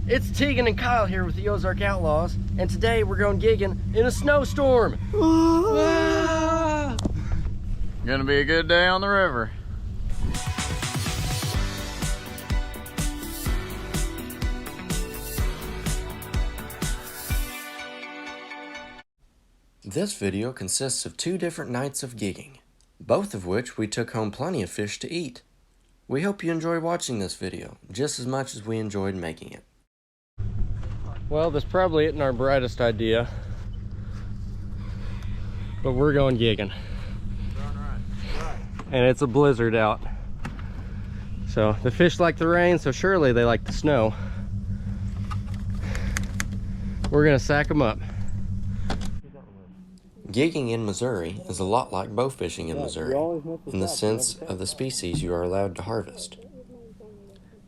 It's Tegan and Kyle here with the Ozark Outlaws, and today we're going gigging in a snowstorm. Gonna be a good day on the river. This video consists of 2 different nights of gigging, both of which we took home plenty of fish to eat. We hope you enjoy watching this video just as much as we enjoyed making it. Well, this probably isn't our brightest idea, but we're going gigging. And it's a blizzard out. So the fish like the rain, so surely they like the snow. We're gonna sack them up. Gigging in Missouri is a lot like bow fishing in Missouri, in the sense of the species you are allowed to harvest.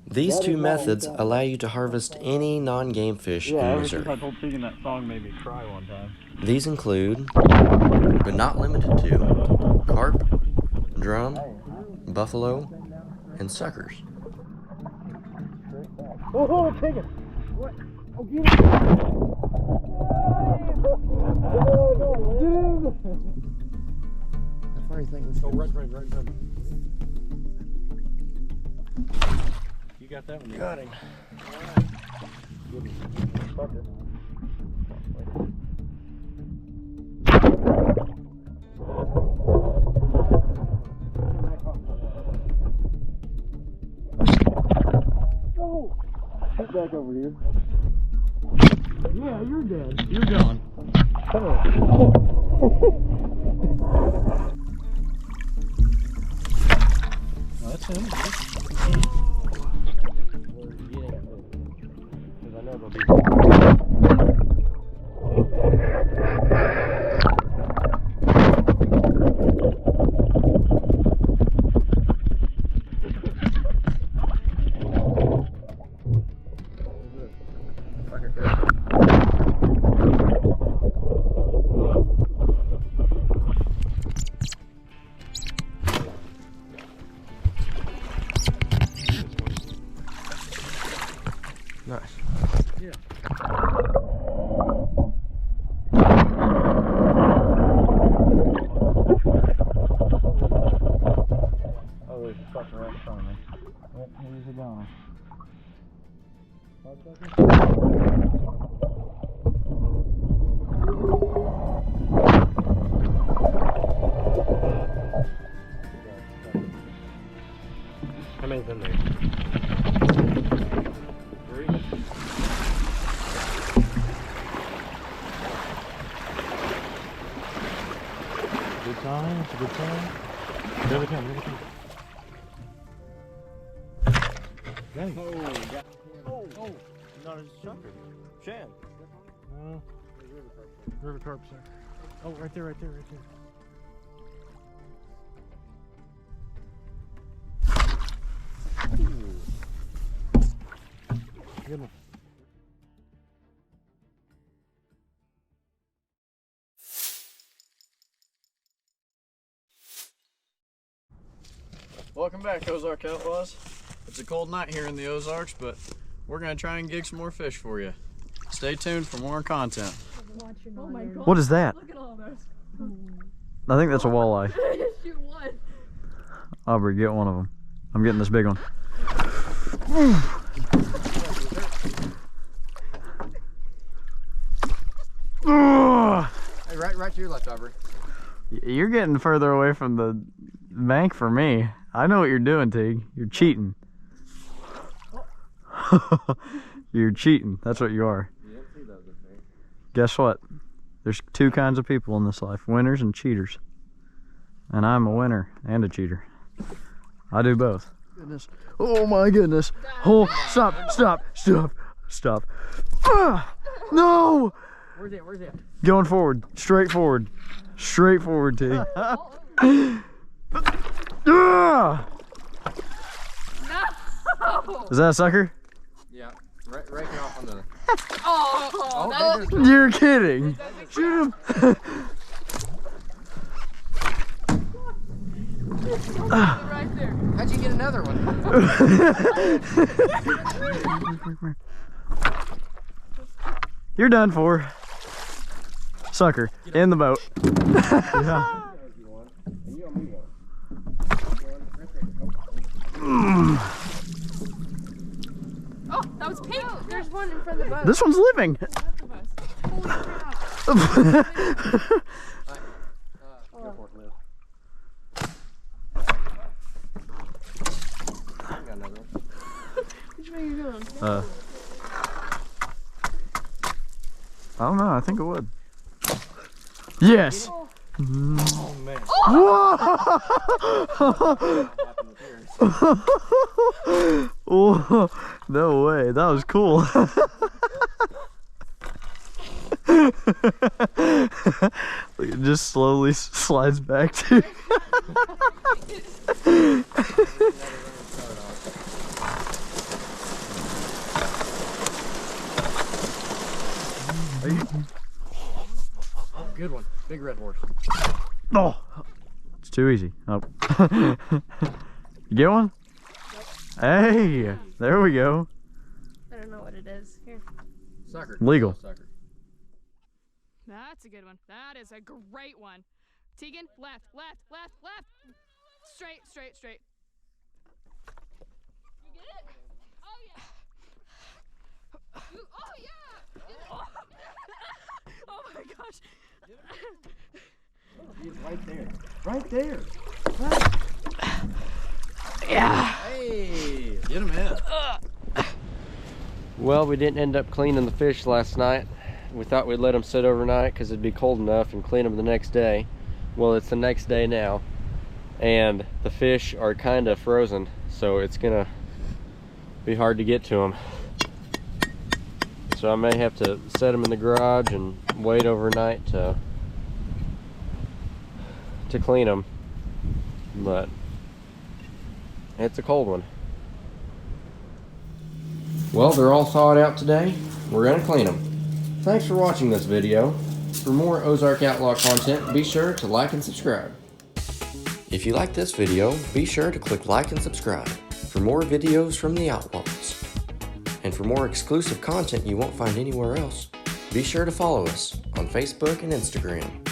These 2 methods allow you to harvest any non-game fish in Missouri. I told Tegan that song made me cry one time. These include, but not limited to, carp, drum, buffalo, and suckers. Oh, take it! What? Oh, get it! How far do you think we should go? Right. You got that one? Got him. Oh! Get back over here. Yeah, you're dead. You're gone. Oh. Well, that's him. Because I know they'll be. Nice. Yeah. Oh, there's a sucker right in front of me. Yep, here's a gone. How many's in there? 3. Good time. It's a good time. Here they come. Dang. Oh, not a sucker. Shad. No. River carp, sir. Oh, right there. Ooh. Good one. Welcome back, Ozark Outlaws. It's a cold night here in the Ozarks, but we're gonna try and gig some more fish for you. Stay tuned for more content. Oh my God. What is that? Look at all those. I think that's a walleye. Shoot one. Aubrey, get one of them. I'm getting this big one. Hey, right to your left, Aubrey. You're getting further away from the bank for me. I know what you're doing, Teague. You're cheating. You're cheating. That's what you are. Guess what? There's 2 kinds of people in this life, winners and cheaters. And I'm a winner and a cheater. I do both. Goodness. Oh my goodness. Oh, stop. No! Where's it? Going forward. Straight forward, Teague. No. Is that a sucker? Yeah, right here off on the... Oh, that was You're kidding. Shoot him. right there. How'd you get another one? You're done for. Sucker, in the boat. Yeah. Oh, that was pink. There's one in front of the boat. This one's living. Holy crap. Which way are you going? I don't know. I think it would. Yes. Oh man. Whoa. No way. That was cool. It just slowly slides back to. Oh, good one. Big red horse. Oh, it's too easy. Oh. You get one? Hey, there we go. I don't know what it is. Here. Sucker. Legal. Sucker. That's a good one. That is a great one. Tegan, left, left, left, left. Straight, straight, straight. You get it? Oh yeah. Oh yeah. Oh my gosh. He's right there. Right there. Yeah. Hey, get him in. Well, we didn't end up cleaning the fish last night. We thought we'd let them sit overnight because it'd be cold enough and clean them the next day. Well, it's the next day now, and the fish are kind of frozen, so it's gonna be hard to get to them. So I may have to set them in the garage and wait overnight to clean them, but it's a cold one. Well, they're all thawed out today. We're gonna clean them. Thanks for watching this video. For more Ozark Outlaw content, be sure to like and subscribe. If you like this video, be sure to click like and subscribe for more videos from the Outlaws. And for more exclusive content you won't find anywhere else, be sure to follow us on Facebook and Instagram.